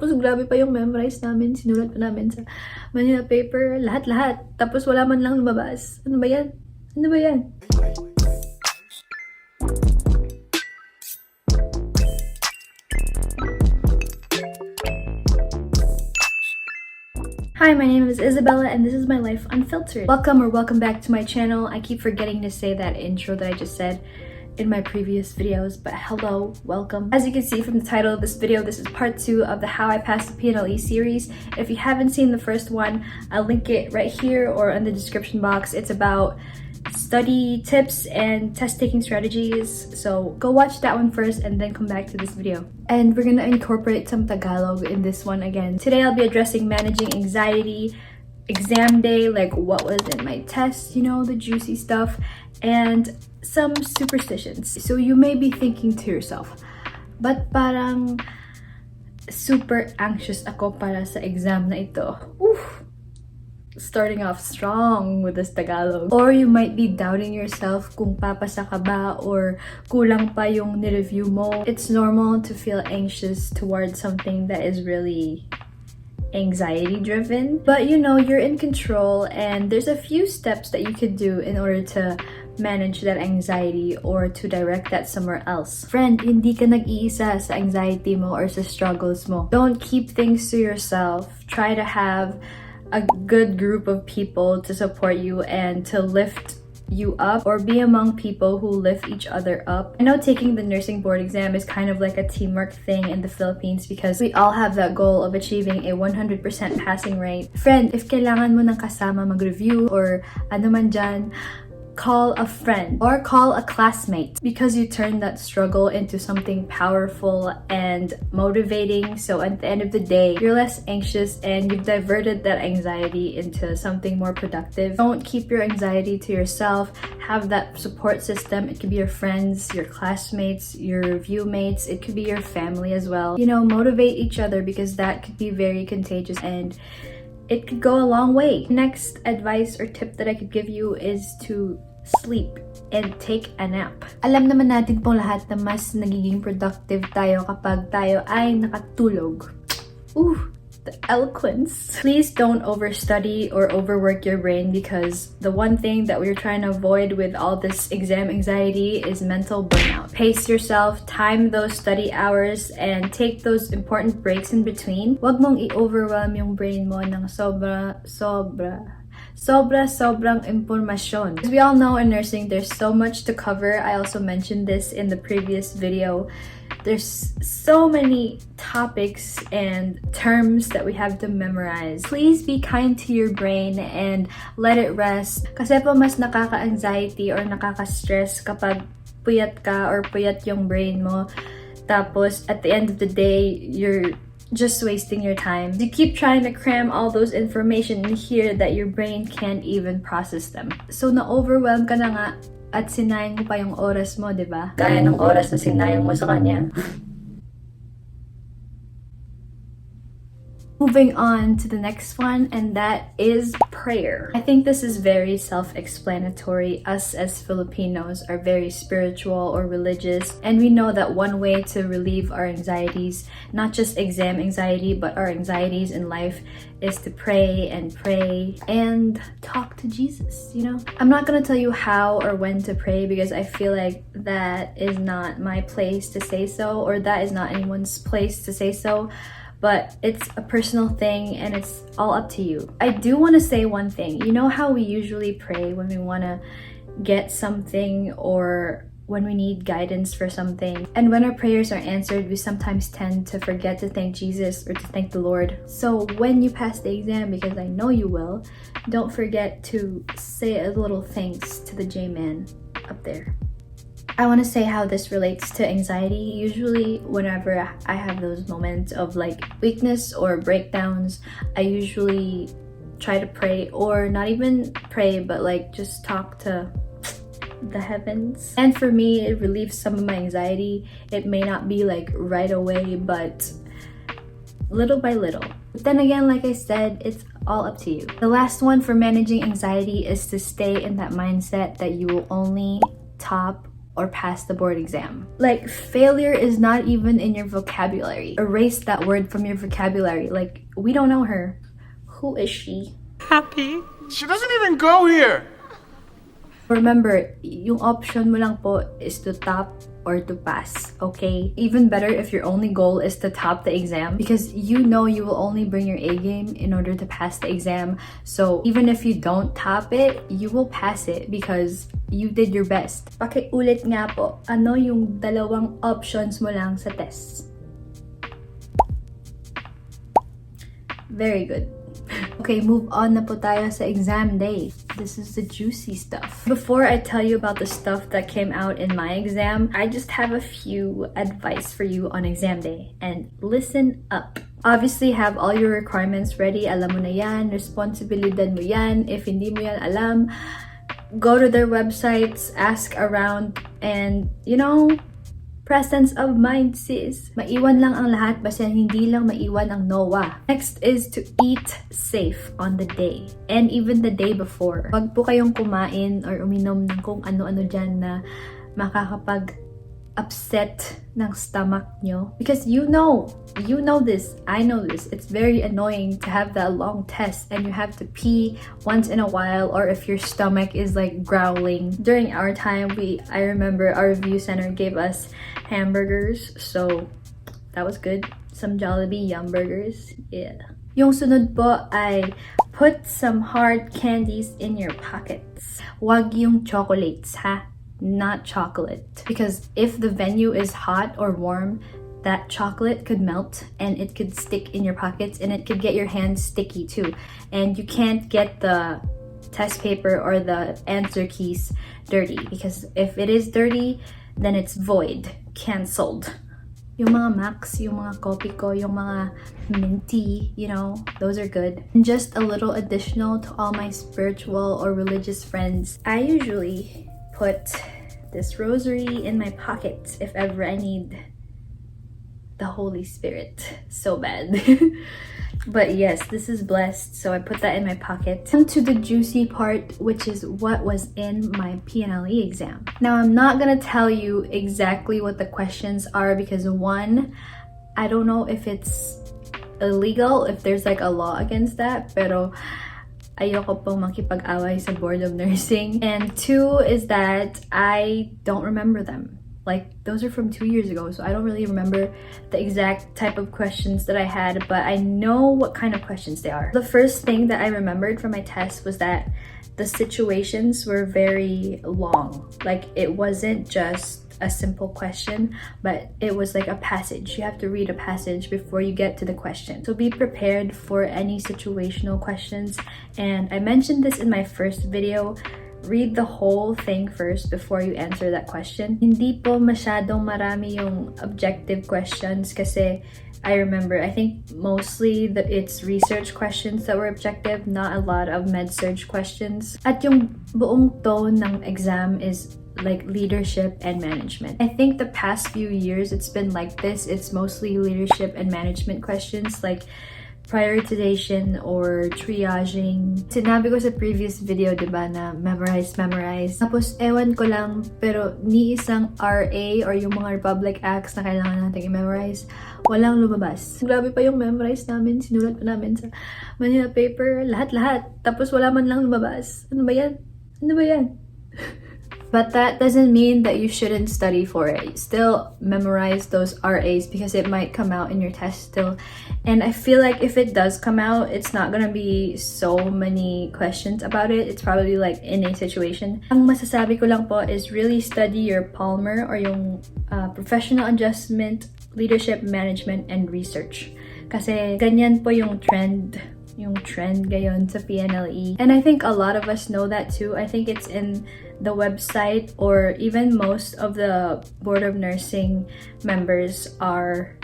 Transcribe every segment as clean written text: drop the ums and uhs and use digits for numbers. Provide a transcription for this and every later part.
Tapos grabe pa yung memorize namin. Sinulat pa namin sa Manila paper. Lahat-lahat. Tapos wala man lang lumabas. Ano ba yan? Ano ba yan? Hi, my name is Isabella and this is my life unfiltered. Welcome or welcome back to my channel. I keep forgetting to say that intro that I just said in my previous videos, but hello, welcome. As you can see from the title of this video, this is part 2 of the How I Passed the PNLE series. If you haven't seen the first one, I'll link it right here or in the description box. It's about study tips and test taking strategies, so go watch that one first and then come back to this video. And we're gonna incorporate some Tagalog in this one again. Today I'll be addressing managing anxiety, exam day, like what was in my test, you know, the juicy stuff, and some superstitions. So you may be thinking to yourself, but parang super anxious ako para sa exam na ito. Oof! Starting off strong with this Tagalog. Or you might be doubting yourself kung papasa ka ba or kulang pa yung nireview mo. It's normal to feel anxious towards something that is really anxiety driven. But you know, you're in control and there's a few steps that you could do in order to manage that anxiety or to direct that somewhere else. Friend, hindi ka nag-iisa sa anxiety mo or sa struggles mo. Don't keep things to yourself. Try to have a good group of people to support you and to lift you up, or be among people who lift each other up. I know taking the nursing board exam is kind of like a teamwork thing in the Philippines because we all have that goal of achieving a 100% passing rate. Friend, if kailangan mo ng kasama mag-review or ano man dyan, call a friend or call a classmate because you turn that struggle into something powerful and motivating. So at the end of the day, you're less anxious and you've diverted that anxiety into something more productive. Don't keep your anxiety to yourself. Have that support system. It could be your friends, your classmates, your review mates. It could be your family as well. You know, motivate each other because that could be very contagious and it could go a long way. Next advice or tip that I could give you is to sleep and take a nap. Alam naman natin pong lahat na mas nagiging productive tayo kapag tayo ay nakatulog. Ooh, the eloquence. Please don't overstudy or overwork your brain because the one thing that we're trying to avoid with all this exam anxiety is mental burnout. Pace yourself, time those study hours, and take those important breaks in between. Wag mong i-overwhelm yung brain mo ng sobrang impormasyon. As we all know in nursing, there's so much to cover. I also mentioned this in the previous video. There's so many topics and terms that we have to memorize. Please be kind to your brain and let it rest. Kasi po mas nakaka-anxiety or nakaka-stress kapag puyat ka or puyat yung brain mo. Tapos at the end of the day, you're just wasting your time. You keep trying to cram all those information in here that your brain can't even process them. So na-overwhelm ka na nga at sinayang mo pa yung oras mo, di ba? Kaya ng oras na sinayang mo sa kanya. Moving on to the next one, and that is prayer. I think this is very self-explanatory. Us as Filipinos are very spiritual or religious, and we know that one way to relieve our anxieties, not just exam anxiety, but our anxieties in life, is to pray and talk to Jesus, you know? I'm not gonna tell you how or when to pray because I feel like that is not my place to say so, or that is not anyone's place to say so. But it's a personal thing and it's all up to you. I do want to say one thing. You know how we usually pray when we want to get something or when we need guidance for something? And when our prayers are answered, we sometimes tend to forget to thank Jesus or to thank the Lord. So when you pass the exam, because I know you will, don't forget to say a little thanks to the J-Man up there. I want to say how this relates to anxiety. Usually whenever I have those moments of like weakness or breakdowns, I usually try to pray, or not even pray, but like just talk to the heavens. And for me, it relieves some of my anxiety. It may not be like right away, but little by little. But then again, like I said, it's all up to you. The last one for managing anxiety is to stay in that mindset that you will only top or pass the board exam. Like, failure is not even in your vocabulary. Erase that word from your vocabulary. Like, we don't know her. Who is she? Happy. She doesn't even go here. Remember, yung option mo lang po is to top or to pass, okay? Even better if your only goal is to top the exam, because you know you will only bring your A game in order to pass the exam. So even if you don't top it, you will pass it because you did your best. Pakiulit nga po, ano yung dalawang options mo lang sa test? Very good. Okay, move on na po tayo sa exam day. This is the juicy stuff. Before I tell you about the stuff that came out in my exam, I just have a few advice for you on exam day. And listen up. Obviously, have all your requirements ready. Alam mo na yan. Responsibilidad mo yan. If hindi mo yan alam, go to their websites, ask around, and you know, presence of mind, sis. Maiwan lang ang lahat basta hindi lang maiwan ang NOAA. Next is to eat safe on the day and even the day before. Wag po kayong kumain or uminom ng kung ano-ano dyan na makakapag-upset ng stomach nyo. Because you know this, I know this. It's very annoying to have that long test and you have to pee once in a while, or if your stomach is like growling. During our time, I remember our review center gave us hamburgers, so that was good. Some Jollibee Yum Burgers, yeah. Yung sunod po ay put some hard candies in your pockets. Wag yung chocolates, ha? Not chocolate. Because if the venue is hot or warm, that chocolate could melt and it could stick in your pockets and it could get your hands sticky too. And you can't get the test paper or the answer keys dirty, because if it is dirty, then it's void, cancelled. Yung mga Max, yung mga Kopi ko, yung mga minty, you know, those are good. And just a little additional to all my spiritual or religious friends, I usually put this rosary in my pocket if ever I need the Holy Spirit so bad. But yes, this is blessed, so I put that in my pocket. On to the juicy part, which is what was in my PNLE exam. Now, I'm not gonna tell you exactly what the questions are because one, I don't know if it's illegal, if there's like a law against that, pero ayoko pong makipag-away sa Board of Nursing. And two is that I don't remember them. Like, those are from 2 years ago, so I don't really remember the exact type of questions that I had, but I know what kind of questions they are. The first thing that I remembered from my test was that the situations were very long. Like, it wasn't just a simple question, but it was like a passage. You have to read a passage before you get to the question. So be prepared for any situational questions. And I mentioned this in my first video. Read the whole thing first before you answer that question. Hindi po masyadong marami yung objective questions kasi I remember, I think mostly it's research questions that were objective, not a lot of med-surg questions. At yung buong tone ng exam is like leadership and management. I think the past few years it's been like this. It's mostly leadership and management questions, like prioritization or triaging. Sinabi ko sa previous video, diba, na memorize. Tapos, ewan ko lang, pero ni isang RA or yung mga Republic Acts na kailangan natin i-memorize, walang lumabas. Grabe pa yung memorize namin, sinulat pa namin sa Manila paper, lahat-lahat. Tapos wala man lang lumabas. Ano ba yan? But that doesn't mean that you shouldn't study for it. Still memorize those RAs because it might come out in your test still. And I feel like if it does come out, it's not gonna be so many questions about it. It's probably like in a situation. Ang masasabi ko lang po is really study your Palmer or yung professional adjustment, leadership, management, and research. Kasi ganyan po yung trend ngayon sa PNLE. And I think a lot of us know that too. I think it's in the website, or even most of the Board of Nursing members are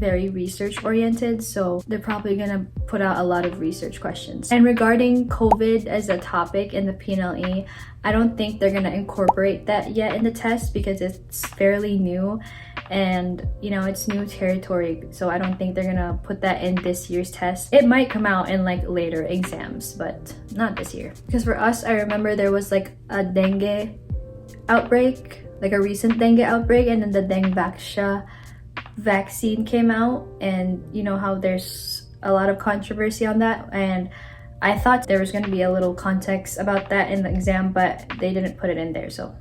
very research oriented, so they're probably gonna put out a lot of research questions. And regarding COVID as a topic in the PNLE, I don't think they're gonna incorporate that yet in the test because it's fairly new and you know, it's new territory, so I don't think they're gonna put that in this year's test. It might come out in like later exams, but not this year. Because for us, I remember there was like a dengue outbreak like a recent dengue outbreak, and then the dengue vaccine came out, and you know how there's a lot of controversy on that, and I thought there was going to be a little context about that in the exam, but they didn't put it in there. So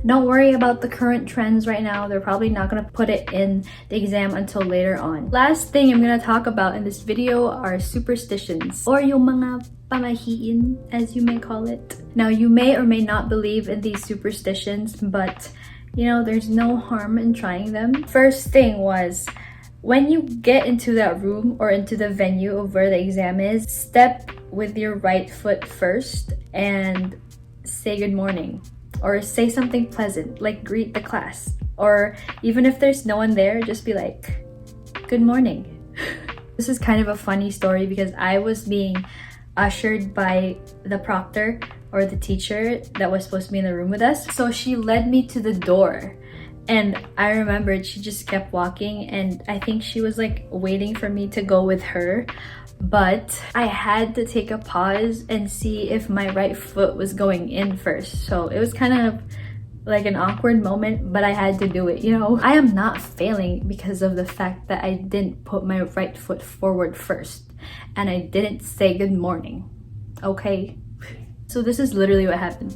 don't worry about the current trends right now. They're probably not going to put it in the exam until later on. Last thing I'm going to talk about in this video are superstitions, or yung mga pamahiin, as you may call it. Now, you may or may not believe in these superstitions, but you know, there's no harm in trying them. First thing was, when you get into that room or into the venue of where the exam is, step with your right foot first and say good morning, or say something pleasant, like greet the class, or even if there's no one there, just be like, good morning. This is kind of a funny story because I was being ushered by the proctor, or the teacher that was supposed to be in the room with us. So she led me to the door, and I remembered she just kept walking, and I think she was like waiting for me to go with her, but I had to take a pause and see if my right foot was going in first. So it was kind of like an awkward moment, but I had to do it, you know. I am not failing because of the fact that I didn't put my right foot forward first, and I didn't say good morning, okay? So this is literally what happened.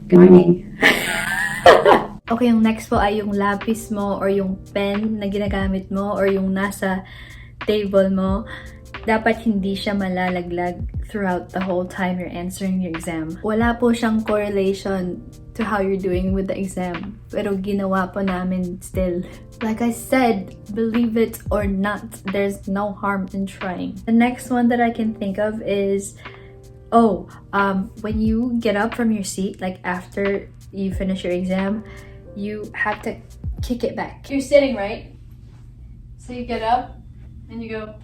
Good morning. Okay, yung next po ay yung lapis mo or yung pen na ginagamit mo or yung nasa table mo. Dapat hindi siya malalaglag throughout the whole time you're answering your exam. Wala po siyang correlation to how you're doing with the exam, pero ginawa po namin still. Like I said, believe it or not, there's no harm in trying. The next one that I can think of is, when you get up from your seat, like after you finish your exam, you have to kick it back. You're sitting, right? So you get up and you go.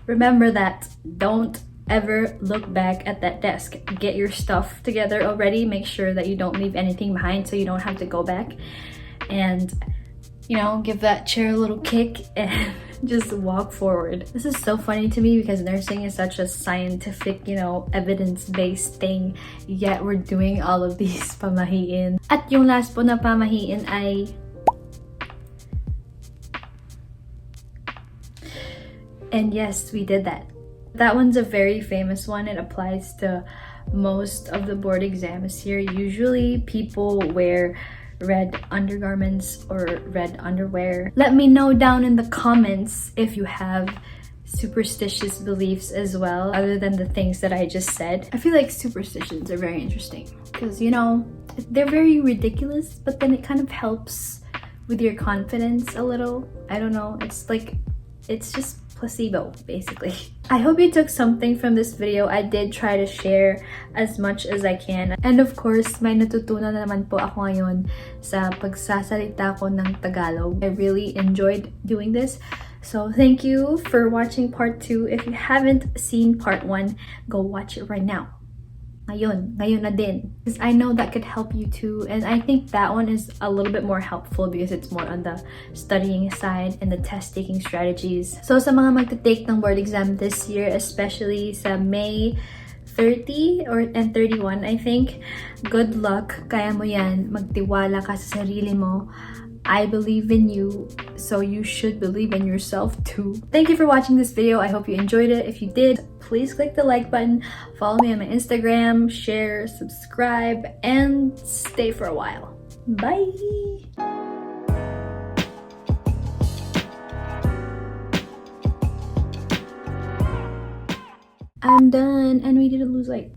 Remember that. Don't ever look back at that desk. Get your stuff together already. Make sure that you don't leave anything behind so you don't have to go back. And, you know, give that chair a little kick and just walk forward. This is so funny to me because nursing is such a scientific, you know, evidence-based thing, yet we're doing all of these pamahiin. At yung last po na pamahiin ay and yes, we did that. That one's a very famous one. It applies to most of the board exams here. Usually people wear red undergarments or red underwear. Let me know down in the comments if you have superstitious beliefs as well, other than the things that I just said. I feel like superstitions are very interesting because, you know, they're very ridiculous, but then it kind of helps with your confidence a little. I don't know. It's like, it's just placebo, basically. I hope you took something from this video. I did try to share as much as I can. And of course, may natutunan naman po ako ngayon sa pagsasalita ko ng Tagalog. I really enjoyed doing this. So thank you for watching part 2. If you haven't seen part 1, go watch it right now. Ngayon na din. Because I know that could help you too. And I think that one is a little bit more helpful because it's more on the studying side and the test-taking strategies. So sa mga magta-take ng board exam this year, especially sa May 30 and 31, I think, good luck. Kaya mo yan. Magtiwala ka sa sarili mo. I believe in you, so you should believe in yourself too. Thank you for watching this video. I hope you enjoyed it. If you did, please click the like button, follow me on my Instagram, share, subscribe, and stay for a while. Bye! I'm done, and we didn't lose like